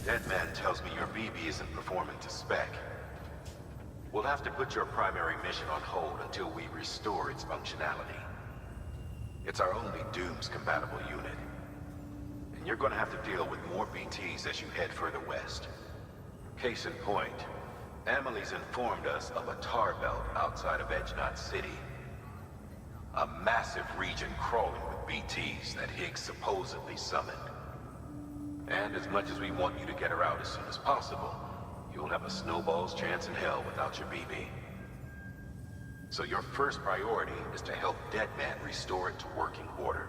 Dead man tells me your BB isn't performing to spec. We'll have to put your primary mission on hold until we restore its functionality. It's our only Dooms-compatible unit. And you're gonna have to deal with more BTs as you head further west. Case in point, Amelie's informed us of a tar belt outside of Edgenot City. A massive region crawling with BTs that Higgs supposedly summoned. And as much as we want you to get her out as soon as possible, you'll have a snowball's chance in hell without your BB. So your first priority is to help Deadman restore it to working order.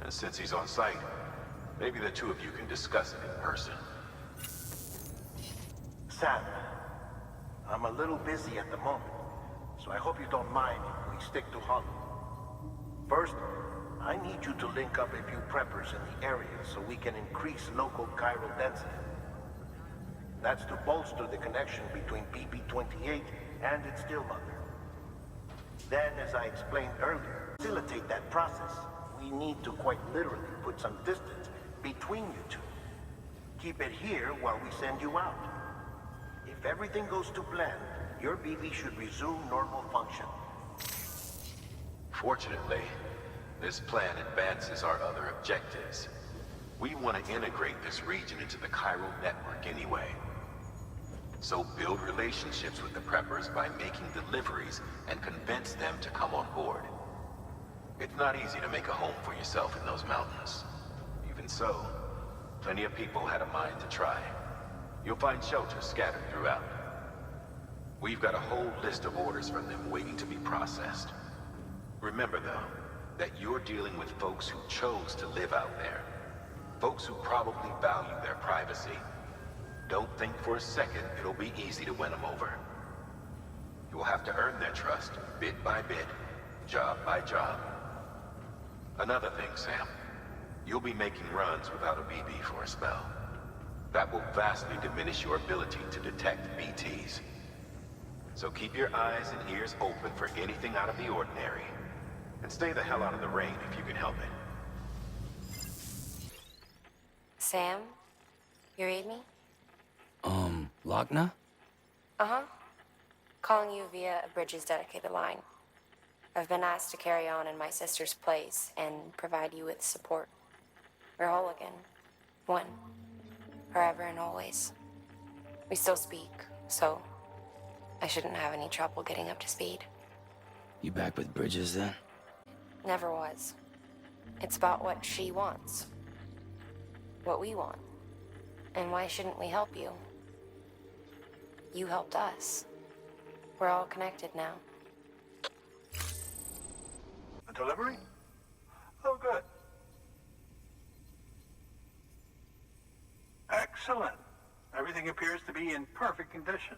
And since he's on site, maybe the two of you can discuss it in person. Sam, I'm a little busy at the moment, so I hope you don't mind if we stick to Hollow. First, I need you to link up a few preppers in the area so we can increase local chiral density. That's to bolster the connection between BB-28 and its stillmother. Then, as I explained earlier, to facilitate that process, we need to quite literally put some distance between you two. Keep it here while we send you out. If everything goes to plan, your BB should resume normal function. Fortunately, this plan advances our other objectives. We want to integrate this region into the chiral network anyway. So build relationships with the preppers by making deliveries and convince them to come on board. It's not easy to make a home for yourself in those mountains. Even so, plenty of people had a mind to try. You'll find shelters scattered throughout. We've got a whole list of orders from them waiting to be processed. Remember, though, that you're dealing with folks who chose to live out there. Folks who probably value their privacy. Don't think for a second it'll be easy to win them over. You'll have to earn their trust, bit by bit, job by job. Another thing, Sam. You'll be making runs without a BB for a spell. That will vastly diminish your ability to detect BTs. So keep your eyes and ears open for anything out of the ordinary. And stay the hell out of the rain if you can help it. Sam? You read me? Lochna? Uh-huh. Calling you via a Bridges dedicated line. I've been asked to carry on in my sister's place and provide you with support. We're whole again. One. Forever and always. We still speak, so I shouldn't have any trouble getting up to speed. You back with Bridges then? Never was. It's about what she wants. What we want. And why shouldn't we help you? You helped us. We're all connected now. A delivery? Oh, good. Excellent. Everything appears to be in perfect condition.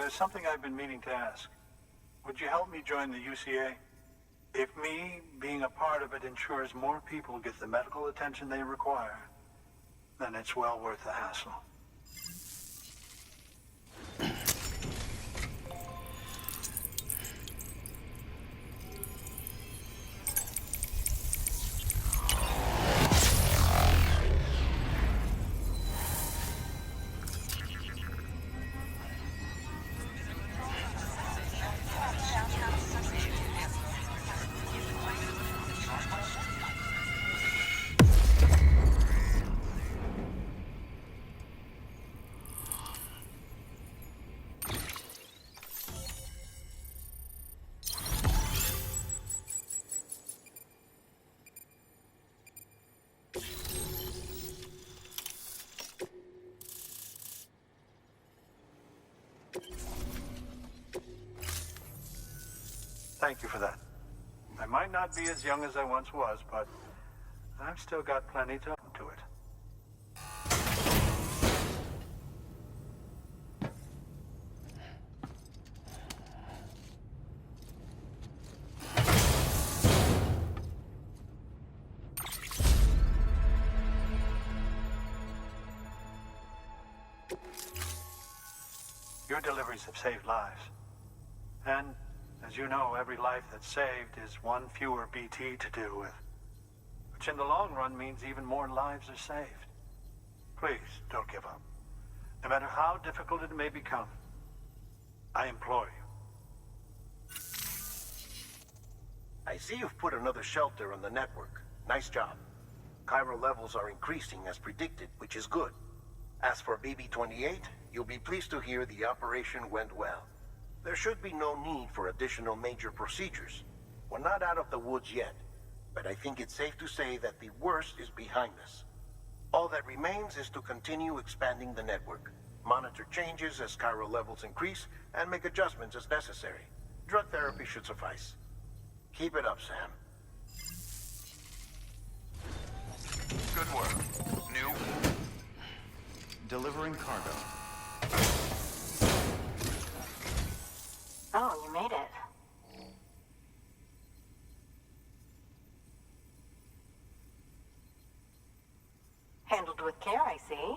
There's something I've been meaning to ask. Would you help me join the UCA? If me being a part of it ensures more people get the medical attention they require, then it's well worth the hassle. Thank you for that. I might not be as young as I once was, but I've still got plenty to it. Your deliveries have saved lives. And, as you know, every life that's saved is one fewer BT to deal with. Which in the long run means even more lives are saved. Please, don't give up. No matter how difficult it may become, I implore you. I see you've put another shelter on the network. Nice job. Chiral levels are increasing as predicted, which is good. As for BB-28, you'll be pleased to hear the operation went well. There should be no need for additional major procedures. We're not out of the woods yet, but I think it's safe to say that the worst is behind us. All that remains is to continue expanding the network, monitor changes as chiral levels increase, and make adjustments as necessary. Drug therapy should suffice. Keep it up, Sam. Good work. New. Delivering cargo. Oh, you made it. Handled with care, I see.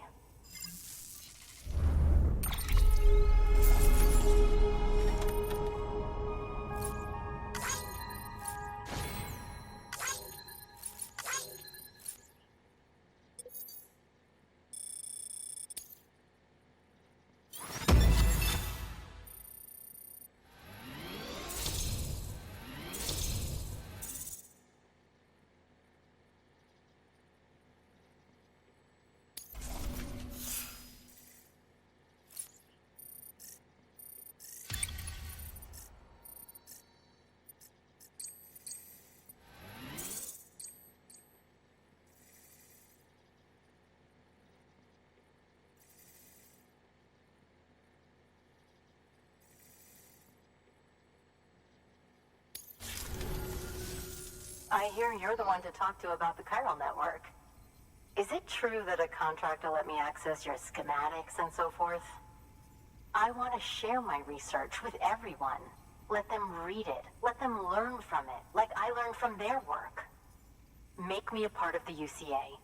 I hear you're the one to talk to about the chiral network. Is it true that a contractor let me access your schematics and so forth? I want to share my research with everyone. Let them read it. Let them learn from it, like I learned from their work. Make me a part of the UCA.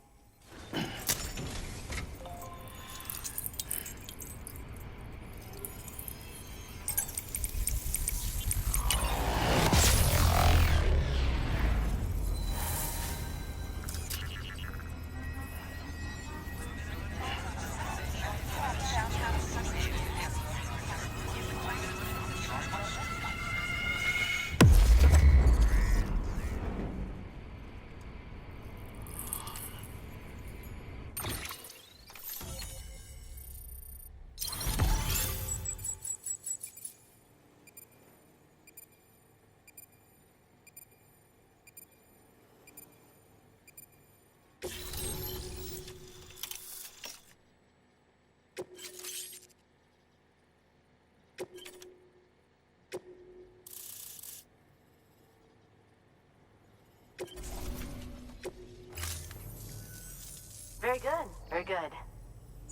Very good, very good.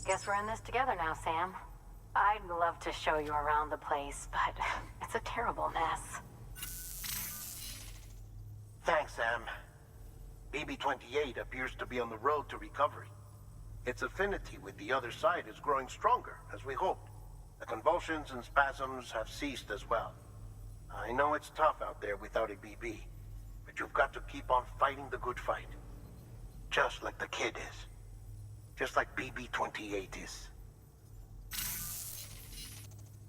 Guess we're in this together now, Sam. I'd love to show you around the place, but it's a terrible mess. Thanks, Sam. BB-28 appears to be on the road to recovery. Its affinity with the other side is growing stronger, as we hoped. The convulsions and spasms have ceased as well. I know it's tough out there without a BB, but you've got to keep on fighting the good fight. Just like the kid is. Just like BB-28 is.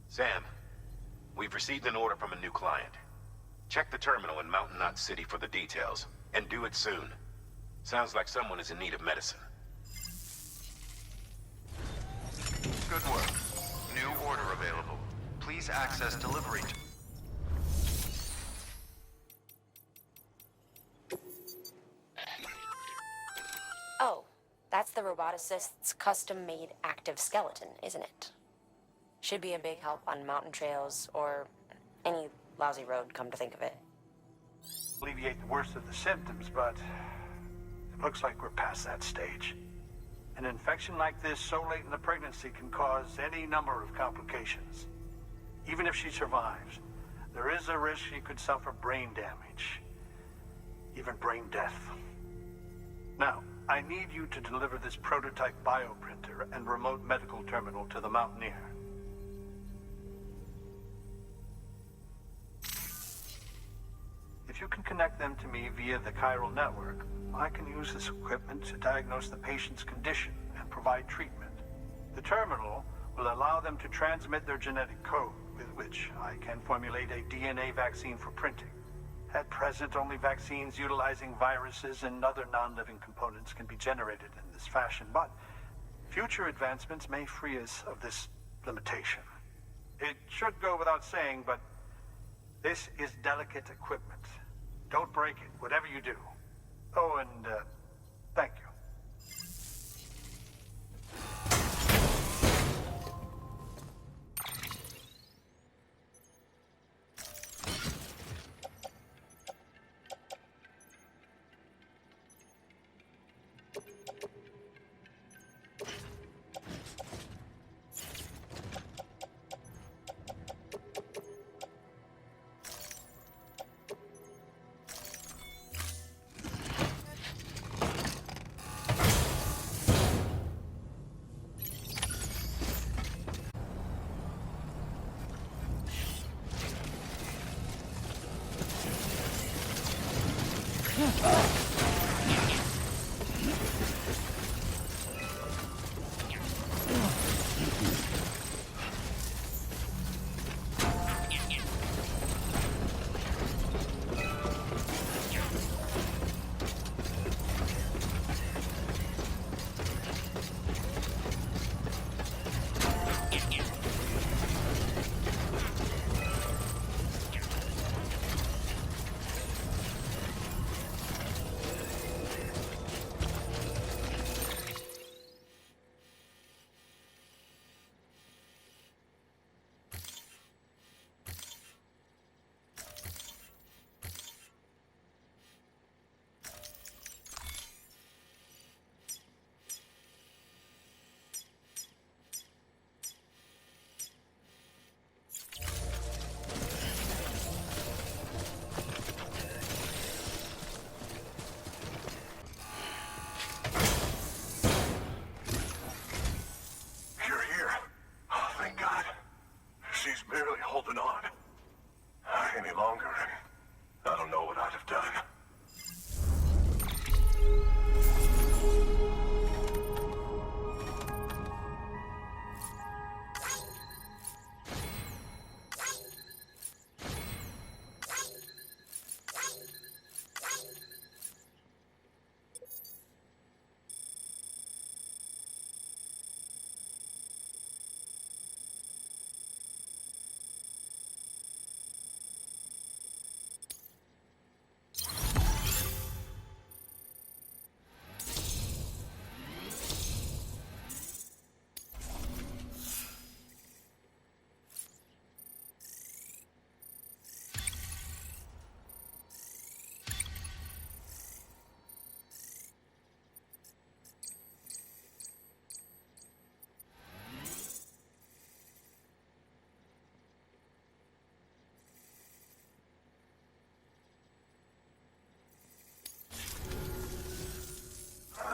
Sam, we've received an order from a new client. Check the terminal in Mountain Knot City for the details, and do it soon. Sounds like someone is in need of medicine. Good work. New order available. Please access delivery. Oh, that's the roboticist's custom-made active skeleton, isn't it? Should be a big help on mountain trails or any lousy road, come to think of it. Alleviate the worst of the symptoms, but It looks like we're past that stage. An infection like this so late in the pregnancy can cause any number of complications. Even if she survives, there is a risk she could suffer brain damage, even brain death. Now, I need you to deliver this prototype bioprinter and remote medical terminal to the Mountaineer. If you can connect them to me via the chiral network, I can use this equipment to diagnose the patient's condition and provide treatment. The terminal will allow them to transmit their genetic code, with which I can formulate a DNA vaccine for printing. At present, only vaccines utilizing viruses and other non-living components can be generated in this fashion, but future advancements may free us of this limitation. It should go without saying, but this is delicate equipment. Don't break it, whatever you do. Oh, and thank you.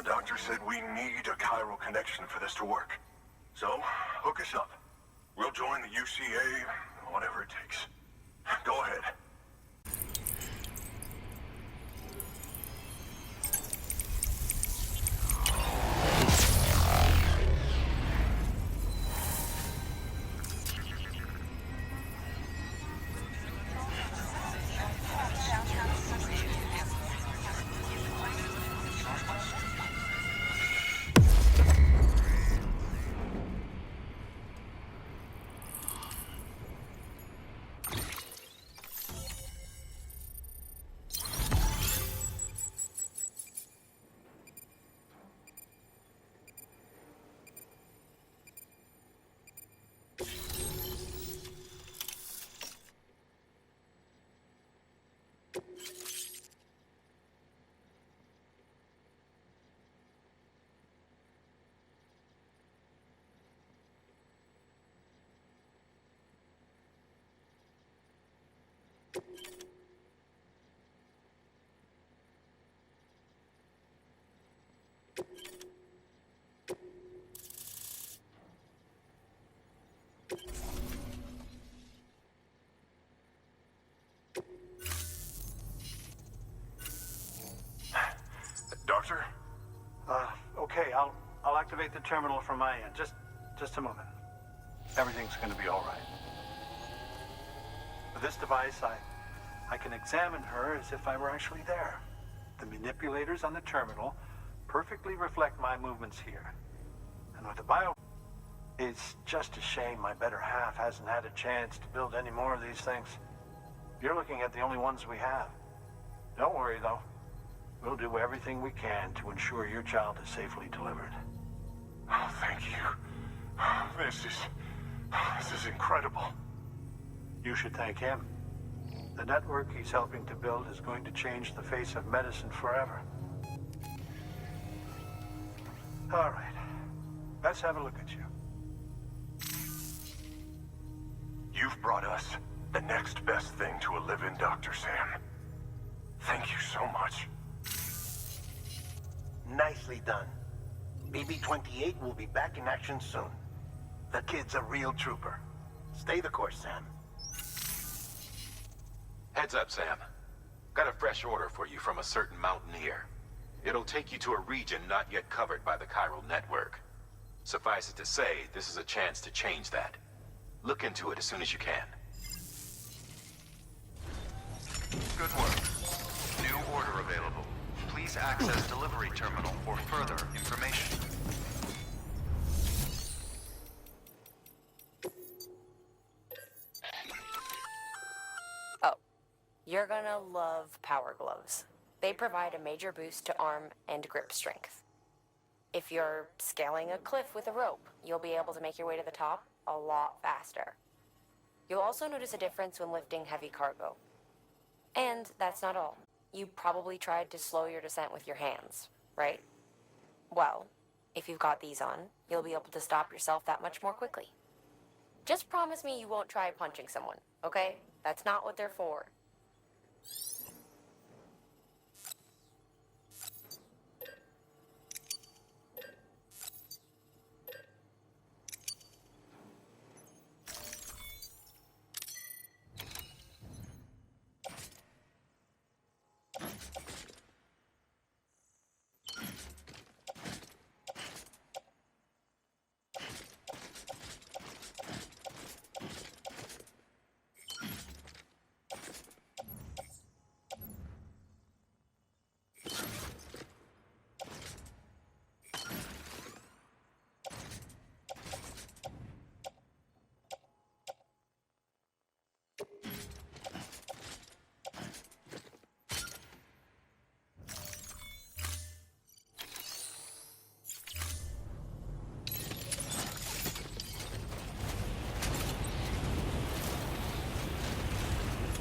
The doctor said we need a chiral connection for this to work. So, hook us up. We'll join the UCA, whatever it takes. Go ahead. Doctor? Okay, I'll activate the terminal from my end. Just a moment. Everything's gonna be all right. With this device, I can examine her as if I were actually there. The manipulators on the terminal perfectly reflect my movements here. And with the bio... It's just a shame my better half hasn't had a chance to build any more of these things. You're looking at the only ones we have. Don't worry, though. We'll do everything we can to ensure your child is safely delivered. Oh, thank you. This is incredible. You should thank him. The network he's helping to build is going to change the face of medicine forever. All right. Let's have a look at you. You've brought us the next best thing to a live-in, Dr. Sam. Thank you so much. Nicely done. BB-28 will be back in action soon. The kid's a real trooper. Stay the course, Sam. Heads up, Sam. Got a fresh order for you from a certain mountaineer. It'll take you to a region not yet covered by the chiral network. Suffice it to say, this is a chance to change that. Look into it as soon as you can. Good work. New order available. Please access delivery terminal for further information. Oh, you're gonna love power gloves. They provide a major boost to arm and grip strength. If you're scaling a cliff with a rope, you'll be able to make your way to the top a lot faster. You'll also notice a difference when lifting heavy cargo. And that's not all. You probably tried to slow your descent with your hands, right? Well, if you've got these on, you'll be able to stop yourself that much more quickly. Just promise me you won't try punching someone, okay? That's not what they're for.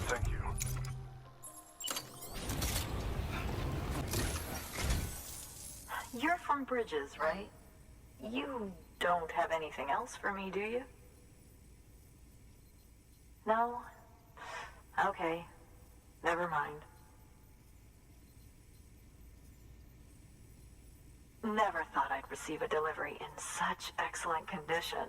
Thank you. You're from Bridges, right? You don't have anything else for me, do you? No? Okay. Never mind. Never thought I'd receive a delivery in such excellent condition.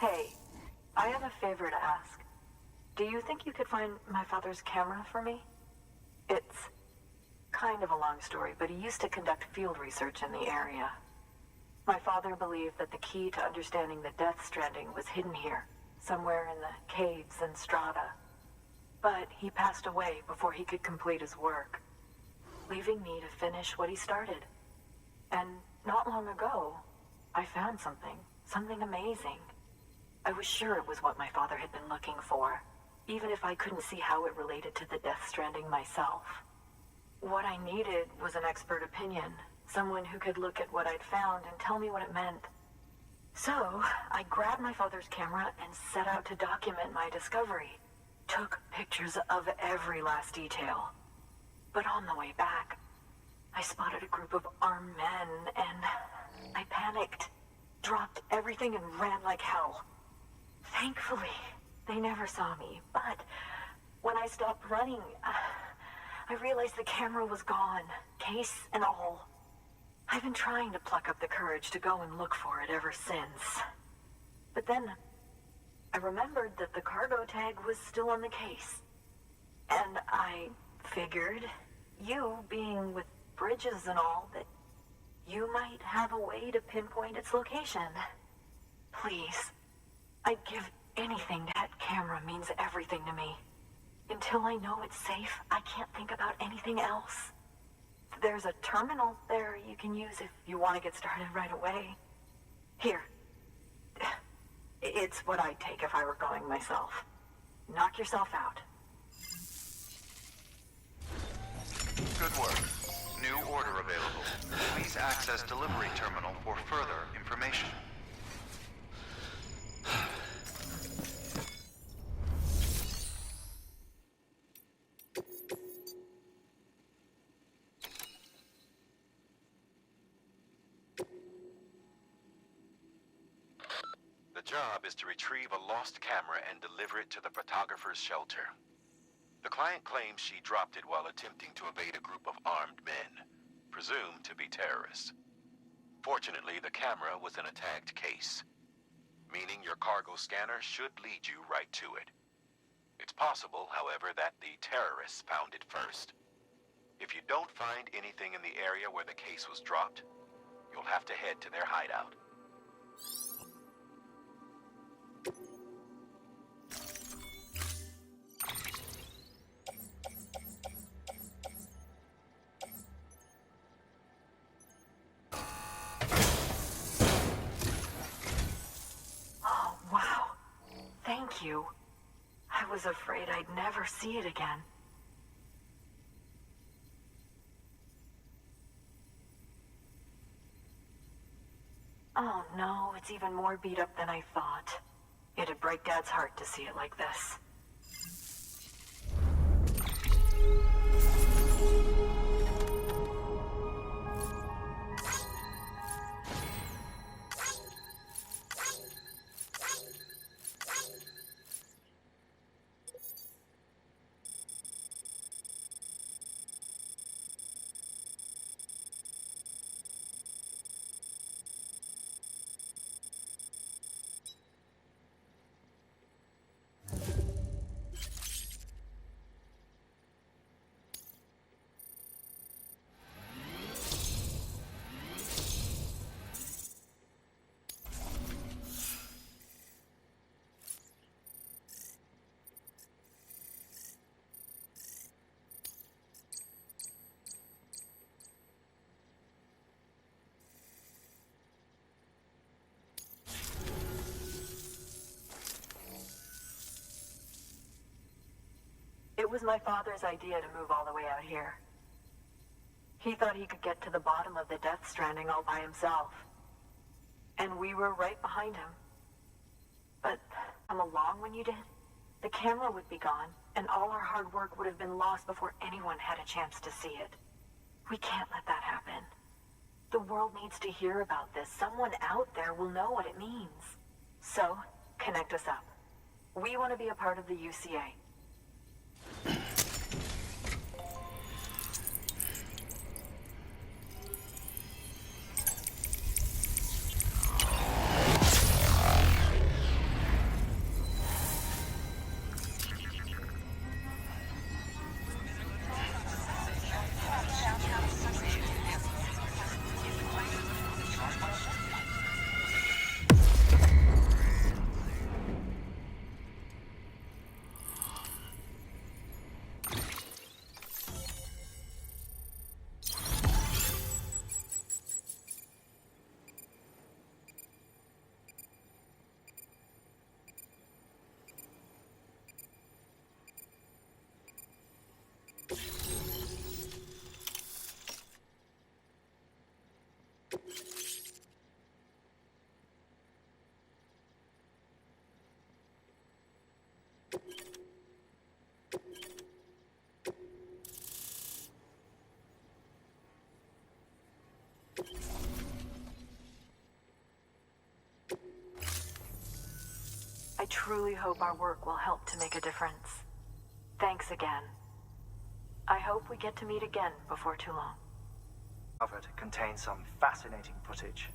Hey, I have a favor to ask. Do you think you could find my father's camera for me? It's kind of a long story, but he used to conduct field research in the area. My father believed that the key to understanding the death stranding was hidden here, somewhere in the caves and strata. But he passed away before he could complete his work, leaving me to finish what he started. And not long ago, I found something amazing. I was sure it was what my father had been looking for, even if I couldn't see how it related to the death stranding myself. What I needed was an expert opinion. Someone who could look at what I'd found and tell me what it meant. So, I grabbed my father's camera and set out to document my discovery. Took pictures of every last detail. But on the way back, I spotted a group of armed men and I panicked. Dropped everything and ran like hell. Thankfully, they never saw me, but when I stopped running, I realized the camera was gone, case and all. I've been trying to pluck up the courage to go and look for it ever since. But then, I remembered that the cargo tag was still on the case. And I figured, you being with Bridges and all, that you might have a way to pinpoint its location. Please, I'd give anything. That camera means everything to me. Until I know it's safe, I can't think about anything else. There's a terminal there you can use if you want to get started right away. Here. It's what I'd take if I were going myself. Knock yourself out. Good work. New order available. Please access delivery terminal for further information. The job is to retrieve a lost camera and deliver it to the photographer's shelter. The client claims she dropped it while attempting to evade a group of armed men, presumed to be terrorists. Fortunately, the camera was in a tagged case, meaning your cargo scanner should lead you right to it. It's possible, however, that the terrorists found it first. If you don't find anything in the area where the case was dropped, you'll have to head to their hideout. Oh, wow. Thank you. I was afraid I'd never see it again. Oh no, it's even more beat up than I thought. It'd break Dad's heart to see it like this. It was my father's idea to move all the way out here. He thought he could get to the bottom of the death stranding all by himself. And we were right behind him. But come along when you did, the camera would be gone, and all our hard work would have been lost before anyone had a chance to see it. We can't let that happen. The world needs to hear about this. Someone out there will know what it means. So, connect us up. We want to be a part of the UCA. truly hope our work will help to make a difference. Thanks again. I hope we get to meet again before too long. Covered contains some fascinating footage.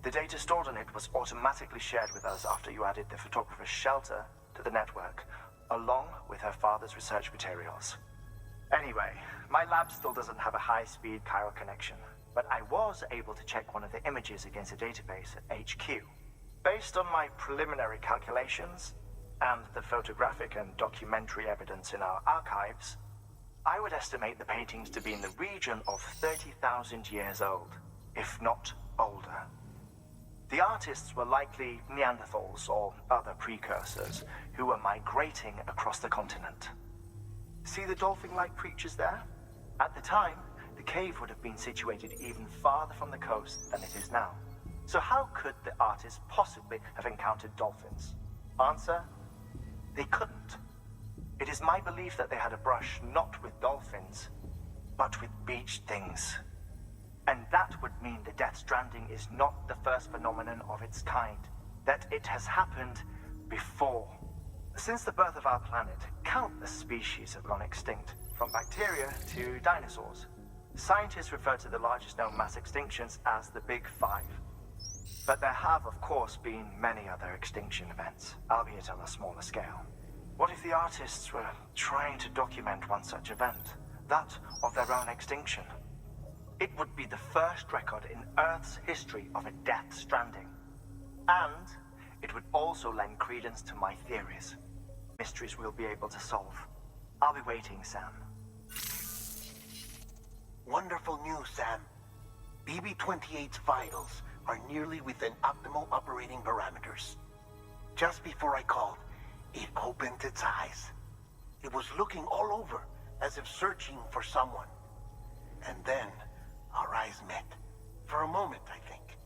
The data stored on it was automatically shared with us after you added the photographer's shelter to the network, along with her father's research materials. Anyway, my lab still doesn't have a high-speed chiral connection, but I was able to check one of the images against a database at HQ. Based on my preliminary calculations, and the photographic and documentary evidence in our archives, I would estimate the paintings to be in the region of 30,000 years old, if not older. The artists were likely Neanderthals or other precursors who were migrating across the continent. See the dolphin-like creatures there? At the time, the cave would have been situated even farther from the coast than it is now. So how could the artists possibly have encountered dolphins? Answer: they couldn't. It is my belief that they had a brush not with dolphins, but with beach things. And that would mean the Death Stranding is not the first phenomenon of its kind, that it has happened before. Since the birth of our planet, countless species have gone extinct, from bacteria to dinosaurs. Scientists refer to the largest known mass extinctions as the Big Five. But there have, of course, been many other extinction events, albeit on a smaller scale. What if the artists were trying to document one such event, that of their own extinction? It would be the first record in Earth's history of a Death Stranding. And it would also lend credence to my theories. Mysteries we'll be able to solve. I'll be waiting, Sam. Wonderful news, Sam. BB-28's vitals are nearly within optimal operating parameters. Just before I called, it opened its eyes. It was looking all over, as if searching for someone. And then, our eyes met. For a moment, I think.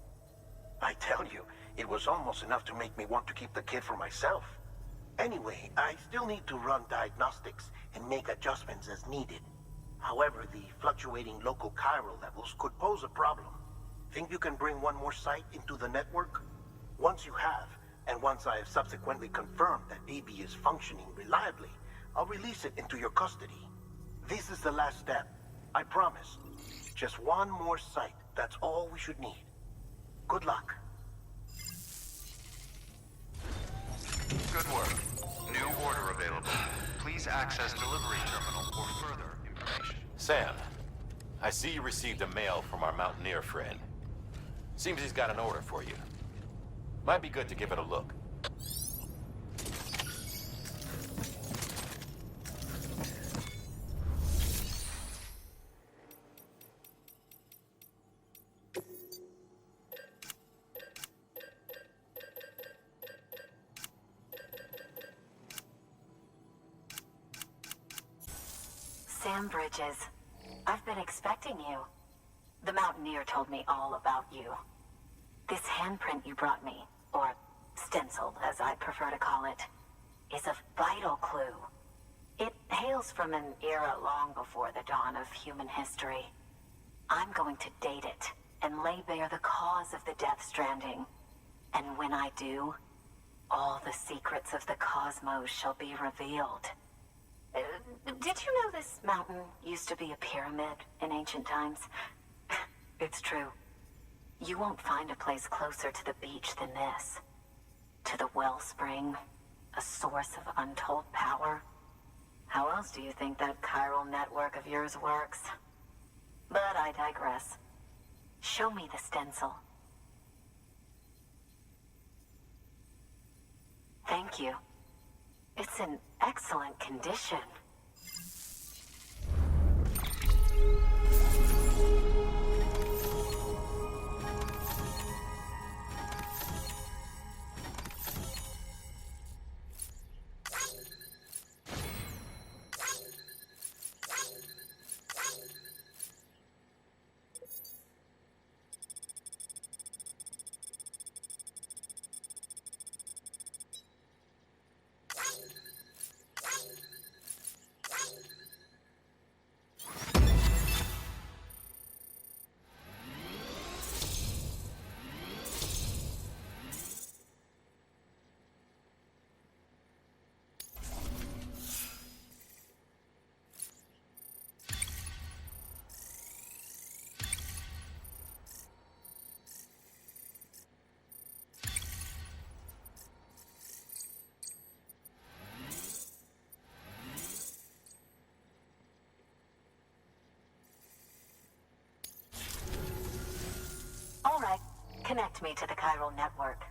I tell you, it was almost enough to make me want to keep the kid for myself. Anyway, I still need to run diagnostics and make adjustments as needed. However, the fluctuating local chiral levels could pose a problem. Think you can bring one more site into the network? Once you have, and once I have subsequently confirmed that BB is functioning reliably, I'll release it into your custody. This is the last step. I promise. Just one more site. That's all we should need. Good luck. Good work. New order available. Please access delivery terminal for further information. Sam, I see you received a mail from our mountaineer friend. Seems he's got an order for you. Might be good to give it a look. Sam Bridges, I've been expecting you. The Mountaineer told me all about you. This handprint you brought me, or stenciled as I prefer to call it, is a vital clue. It hails from an era long before the dawn of human history. I'm going to date it and lay bare the cause of the Death Stranding. And when I do, all the secrets of the cosmos shall be revealed. Did you know this mountain used to be a pyramid in ancient times? It's true. You won't find a place closer to the beach than this. To the wellspring, a source of untold power. How else do you think that chiral network of yours works? But I digress. Show me the stencil. Thank you. It's in excellent condition. Connect me to the chiral network.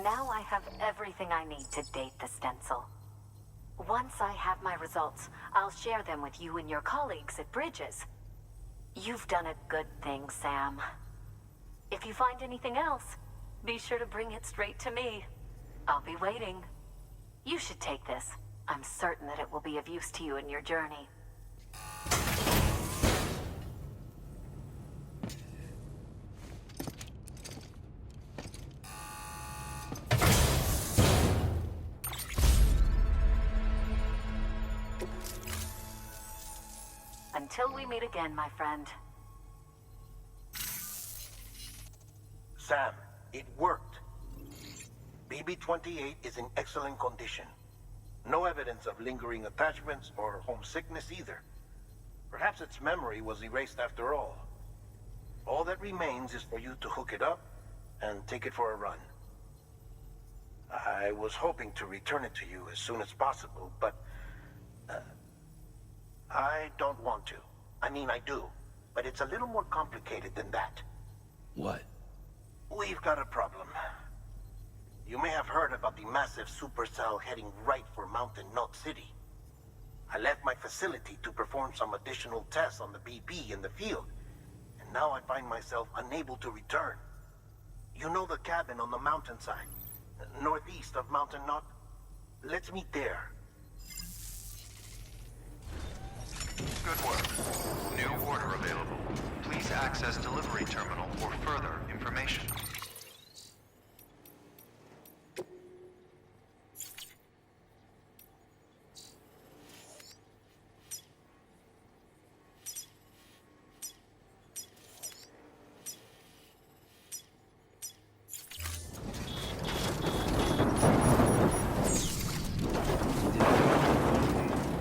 Now I have everything I need to date the stencil. Once I have my results, I'll share them with you and your colleagues at Bridges. You've done a good thing, Sam. If you find anything else, be sure to bring it straight to me. I'll be waiting. You should take this. I'm certain that it will be of use to you in your journey. Until we meet again, my friend. Sam, it worked. BB-28 is in excellent condition. No evidence of lingering attachments or homesickness either. Perhaps its memory was erased after all. All that remains is for you to hook it up and take it for a run. I was hoping to return it to you as soon as possible, but I don't want to. I mean, I do, but it's a little more complicated than that. What? We've got a problem. You may have heard about the massive supercell heading right for Mountain Knot City. I left my facility to perform some additional tests on the BB in the field, and now I find myself unable to return. You know the cabin on the mountainside, northeast of Mountain Knot? Let's meet there. Good work. New order available. Please access delivery terminal for further information.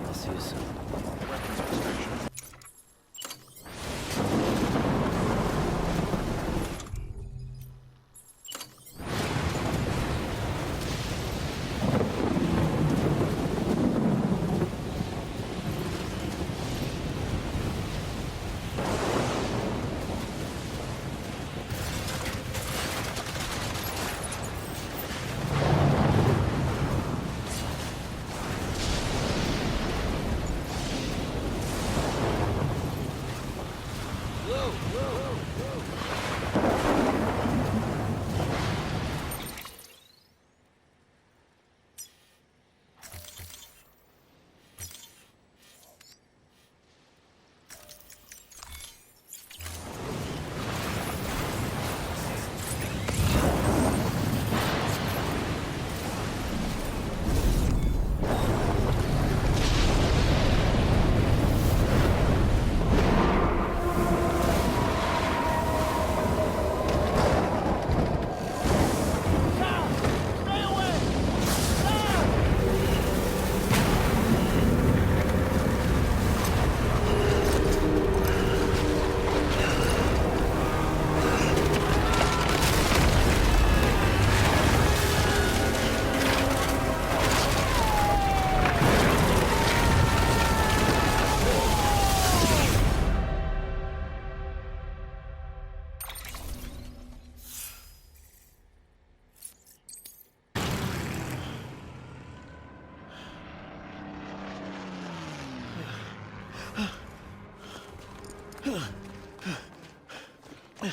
I'll see you soon. Ugh.